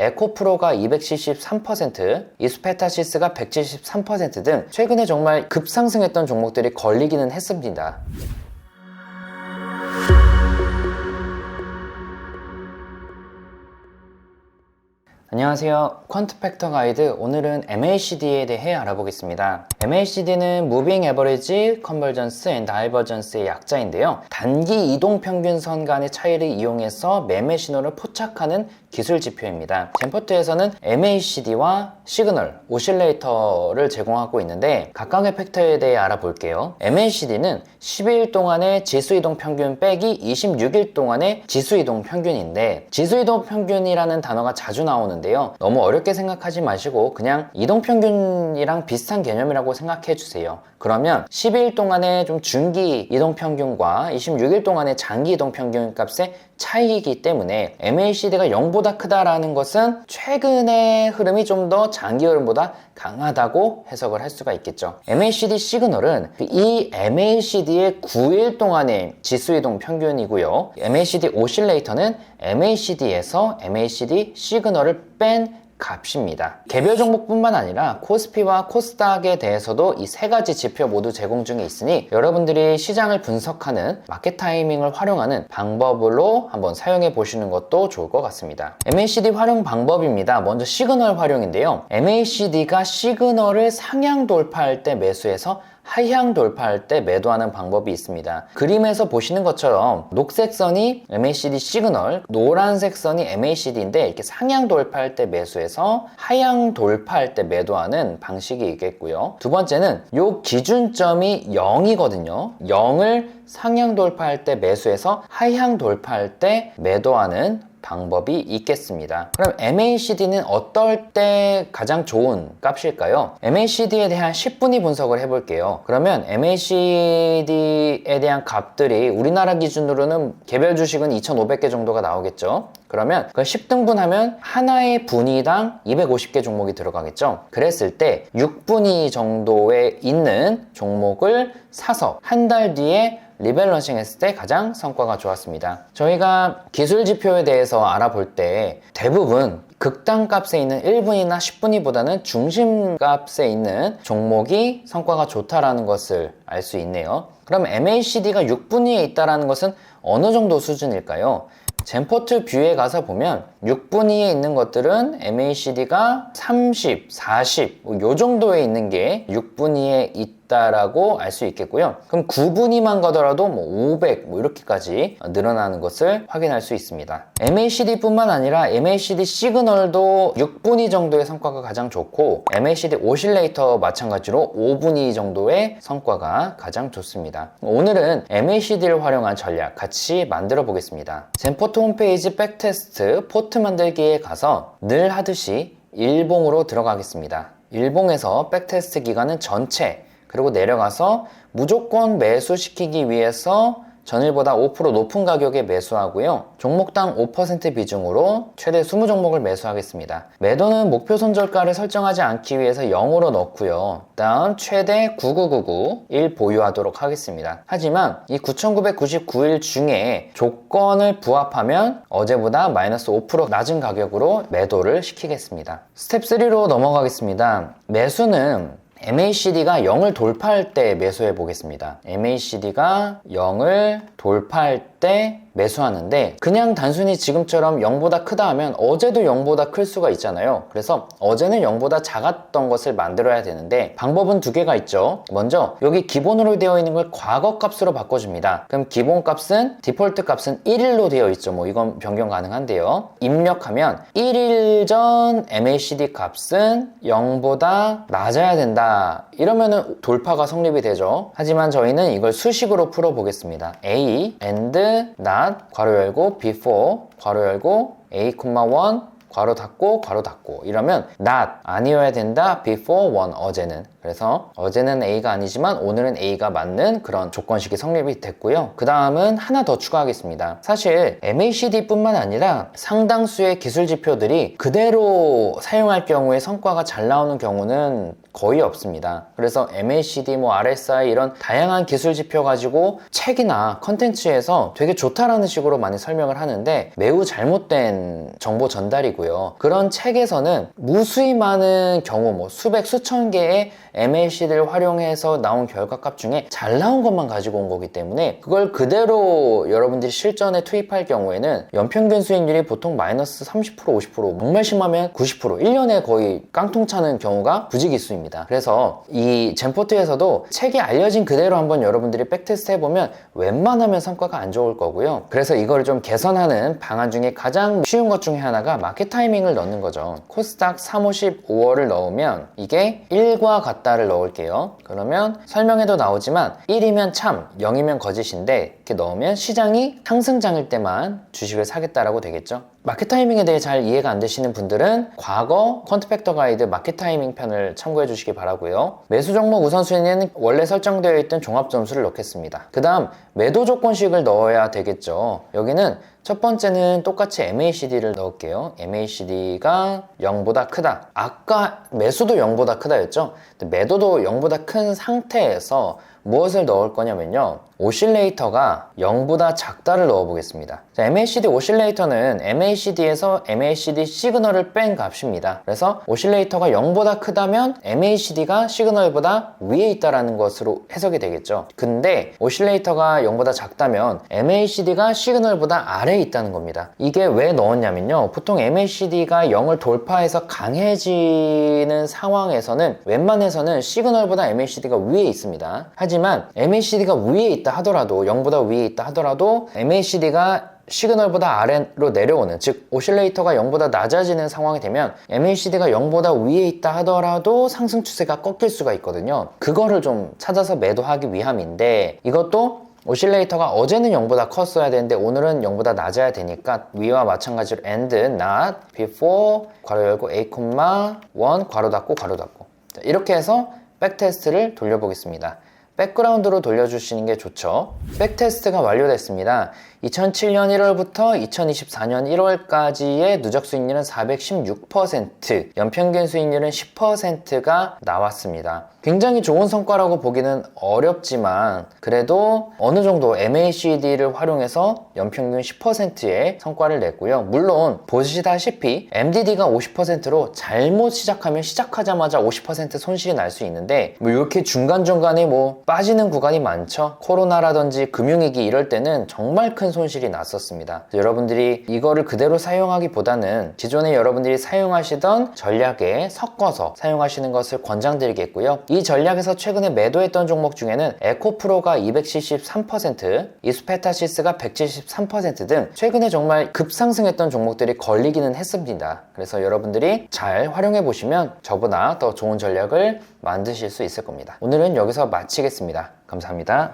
에코프로가 273%, 이스페타시스가 173% 등 최근에 정말 급상승했던 종목들이 걸리기는 했습니다. 안녕하세요. 퀀트팩터 가이드, 오늘은 MACD에 대해 알아보겠습니다. MACD는 Moving Average Convergence and Divergence의 약자인데요. 단기 이동평균선 간의 차이를 이용해서 매매 신호를 포착하는 기술 지표입니다. 젠포트에서는 MACD와 시그널, 오실레이터를 제공하고 있는데 각각의 팩터에 대해 알아볼게요. MACD는 12일 동안의 지수이동 평균 빼기 26일 동안의 지수이동 평균인데, 지수이동 평균이라는 단어가 자주 나오는데요. 너무 어렵게 생각하지 마시고 그냥 이동 평균이랑 비슷한 개념이라고 생각해 주세요. 그러면 12일 동안의 좀 중기 이동 평균과 26일 동안의 장기 이동 평균 값의 차이이기 때문에 MACD가 0보다 크다라는 것은 최근의 흐름이 좀 더 장기 흐름보다 강하다고 해석을 할 수가 있겠죠. MACD 시그널은 이 MACD의 9일 동안의 지수이동 평균이고요. MACD 오실레이터는 MACD에서 MACD 시그널을 뺀 값입니다. 개별 종목뿐만 아니라 코스피와 코스닥에 대해서도 이 세 가지 지표 모두 제공 중에 있으니 여러분들이 시장을 분석하는 마켓 타이밍을 활용하는 방법으로 한번 사용해 보시는 것도 좋을 것 같습니다. MACD 활용 방법입니다. 먼저 시그널 활용인데요. MACD가 시그널을 상향 돌파할 때 매수해서 하향 돌파할 때 매도하는 방법이 있습니다. 그림에서 보시는 것처럼 녹색 선이 MACD 시그널, 노란색 선이 MACD인데 이렇게 상향 돌파할 때 매수해서 하향 돌파할 때 매도하는 방식이 있겠고요. 두 번째는 요 기준점이 0이거든요. 0을 상향 돌파할 때 매수해서 하향 돌파할 때 매도하는 방법이 있겠습니다. 그럼 MACD는 어떨 때 가장 좋은 값일까요? MACD에 대한 10분위 분석을 해볼게요. 그러면 MACD에 대한 값들이 우리나라 기준으로는 개별 주식은 2,500개 정도가 나오겠죠. 그러면 그걸 10등분하면 하나의 분위당 250개 종목이 들어가겠죠. 그랬을 때 6분위 정도에 있는 종목을 사서 한 달 뒤에 리밸런싱 했을 때 가장 성과가 좋았습니다. 저희가 기술 지표에 대해서 알아볼 때 대부분 극단값에 있는 1분위나 10분위보다는 중심값에 있는 종목이 성과가 좋다라는 것을 알 수 있네요. 그럼 MACD가 6분위에 있다는 것은 어느 정도 수준일까요? 젠포트 뷰에 가서 보면 6분위에 있는 것들은 MACD가 30, 40, 요 정도에 있는 게 6분위에 있다라고 알 수 있겠고요. 그럼 9분위만 가더라도 500 이렇게까지 늘어나는 것을 확인할 수 있습니다. MACD 뿐만 아니라 MACD 시그널도 6분위 정도의 성과가 가장 좋고, MACD 오실레이터 마찬가지로 5분위 정도의 성과가 가장 좋습니다. 오늘은 MACD를 활용한 전략 같이 만들어 보겠습니다. 젠포트 홈페이지 백테스트 포트 만들기에 가서 늘 하듯이 일봉으로 들어가겠습니다. 일봉에서 백테스트 기간은 전체, 그리고 내려가서 무조건 매수시키기 위해서 전일보다 5% 높은 가격에 매수하고요. 종목당 5% 비중으로 최대 20종목을 매수하겠습니다. 매도는 목표 손절가를 설정하지 않기 위해서 0으로 넣고요. 다음 최대 9999일 보유하도록 하겠습니다. 하지만 이 9,999일 중에 조건을 부합하면 어제보다 마이너스 5% 낮은 가격으로 매도를 시키겠습니다. 스텝 3로 넘어가겠습니다. 매수는 MACD가 0을 돌파할 때 매수해 보겠습니다. MACD가 0을 돌파할 때 매수하는데, 그냥 단순히 지금처럼 0보다 크다 하면 어제도 0보다 클 수가 있잖아요. 그래서 어제는 0보다 작았던 것을 만들어야 되는데 방법은 두 개가 있죠. 먼저 여기 기본으로 되어 있는 걸 과거 값으로 바꿔줍니다. 그럼 기본 값은 디폴트 값은 1일로 되어 있죠. 이건 변경 가능한데요. 입력하면 1일 전 MACD 값은 0보다 낮아야 된다. 이러면은 돌파가 성립이 되죠. 하지만 저희는 이걸 수식으로 풀어보겠습니다. A and not 괄호 열고 before 괄호 열고 a, 1 괄호 닫고 괄호 닫고 이러면 not 아니어야 된다 before 1 어제는. 그래서 어제는 A가 아니지만 오늘은 A가 맞는 그런 조건식이 성립이 됐고요. 그 다음은 하나 더 추가하겠습니다. 사실 MACD 뿐만 아니라 상당수의 기술 지표들이 그대로 사용할 경우에 성과가 잘 나오는 경우는 거의 없습니다. 그래서 MACD, RSI 이런 다양한 기술 지표 가지고 책이나 컨텐츠에서 되게 좋다라는 식으로 많이 설명을 하는데 매우 잘못된 정보 전달이고요. 있고요. 그런 책에서는 무수히 많은 경우 수백 수천 개의 MACD를 활용해서 나온 결과값 중에 잘 나온 것만 가지고 온 거기 때문에 그걸 그대로 여러분들이 실전에 투입할 경우에는 연평균 수익률이 보통 마이너스 30% 50% 정말 심하면 90% 1년에 거의 깡통 차는 경우가 부지기수입니다. 그래서 이 젠포트에서도 책이 알려진 그대로 한번 여러분들이 백테스트 해보면 웬만하면 성과가 안 좋을 거고요. 그래서 이걸 좀 개선하는 방안 중에 가장 쉬운 것 중에 하나가 마켓 타이밍을 넣는 거죠. 코스닥 355월을 넣으면 이게 1과 같다를 넣을게요. 그러면 설명에도 나오지만 1이면 참, 0이면 거짓인데 이렇게 넣으면 시장이 상승장일 때만 주식을 사겠다라고 되겠죠. 마켓 타이밍에 대해 잘 이해가 안 되시는 분들은 과거 퀀트팩터 가이드 마켓 타이밍 편을 참고해 주시기 바라고요. 매수 종목 우선순위는 원래 설정되어 있던 종합 점수를 넣겠습니다. 그 다음 매도 조건식을 넣어야 되겠죠. 여기는 첫 번째는 똑같이 MACD를 넣을게요. MACD가 0보다 크다. 아까 매수도 0보다 크다였죠. 매도도 0보다 큰 상태에서 무엇을 넣을 거냐면요, 오실레이터가 0보다 작다를 넣어 보겠습니다. MACD 오실레이터는 MACD에서 MACD 시그널을 뺀 값입니다. 그래서 오실레이터가 0보다 크다면 MACD가 시그널보다 위에 있다는 것으로 해석이 되겠죠. 근데 오실레이터가 0보다 작다면 MACD가 시그널보다 아래에 있다는 겁니다. 이게 왜 넣었냐면요, 보통 MACD가 0을 돌파해서 강해지는 상황에서는 웬만해서는 시그널보다 MACD가 위에 있습니다. 하지만 MACD가 위에 있다 하더라도, 0보다 위에 있다 하더라도 MACD가 시그널보다 아래로 내려오는, 즉 오실레이터가 0보다 낮아지는 상황이 되면 MACD가 0보다 위에 있다 하더라도 상승 추세가 꺾일 수가 있거든요. 그거를 좀 찾아서 매도하기 위함인데, 이것도 오실레이터가 어제는 0보다 컸어야 되는데 오늘은 0보다 낮아야 되니까 위와 마찬가지로 and not before 괄호 열고 a, 1 괄호 닫고 괄호 닫고, 이렇게 해서 백테스트를 돌려보겠습니다. 백그라운드로 돌려주시는 게 좋죠. 백테스트가 완료됐습니다. 2007년 1월부터 2024년 1월까지의 누적 수익률은 416%, 연평균 수익률은 10%가 나왔습니다. 굉장히 좋은 성과라고 보기는 어렵지만 그래도 어느 정도 MACD를 활용해서 연평균 10%의 성과를 냈고요. 물론 보시다시피 MDD가 50%로 잘못 시작하면 시작하자마자 50% 손실이 날 수 있는데, 이렇게 중간중간에 빠지는 구간이 많죠. 코로나라든지 금융위기 이럴 때는 정말 큰 손실이 났었습니다. 여러분들이 이거를 그대로 사용하기보다는 기존에 여러분들이 사용하시던 전략에 섞어서 사용하시는 것을 권장드리겠고요. 이 전략에서 최근에 매도했던 종목 중에는 에코프로가 273%, 이스페타시스가 173% 등 최근에 정말 급상승했던 종목들이 걸리기는 했습니다. 그래서 여러분들이 잘 활용해 보시면 저보다 더 좋은 전략을 만드실 수 있을 겁니다. 오늘은 여기서 마치겠습니다. 감사합니다.